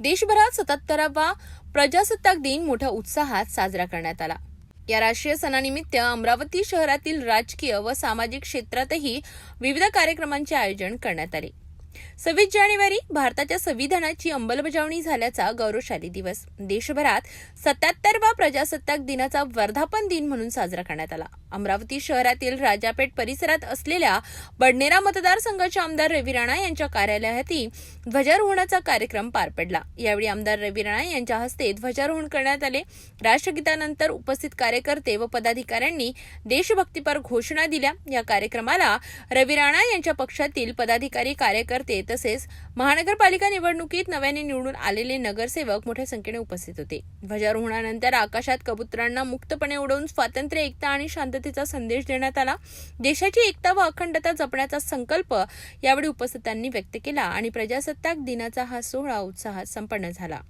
देशभरात 77वा प्रजासत्ताक दिन मोठ्या उत्साहात साजरा करण्यात आला। या राष्ट्रीय सणानिमित्त अमरावती शहरातील राजकीय व सामाजिक क्षेत्रातही विविध कार्यक्रमांचे आयोजन करण्यात आले। 26 जानेवारी भारताच्या संविधानाची अंमलबजावणी झाल्याचा गौरवशाली दिवस देशभरात 77वा प्रजासत्ताक दिनाचा वर्धापन दिन म्हणून साजरा करण्यात आला। अमरावती शहरातील राजापेठ परिसरात असलेल्या बडनेरा मतदारसंघाचे आमदार रवी राणा यांच्या कार्यालयातही ध्वजारोहणाचा कार्यक्रम पार पडला। यावेळी आमदार रवी राणा यांच्या हस्ते ध्वजारोहण करण्यात आले। राष्ट्रगीतानंतर उपस्थित कार्यकर्ते व पदाधिकाऱ्यांनी देशभक्तीपर घोषणा दिल्या। या कार्यक्रमाला रवी राणा यांच्या पक्षातील पदाधिकारी, कार्यकर्ते तसेच महानगरपालिका निवडणुकीत नव्याने निवडून आलेले नगरसेवक मोठ्या संख्येने उपस्थित होते। ध्वजारोहणानंतर आकाशात कबुतरांना मुक्तपणे उडवून स्वातंत्र्य, एकता आणि शांततेचा संदेश देण्यात आला। देशाची एकता व अखंडता जपण्याचा संकल्प यावेळी उपस्थितांनी व्यक्त केला आणि प्रजासत्ताक दिनाचा हा सोहळा उत्साहात संपन्न झाला।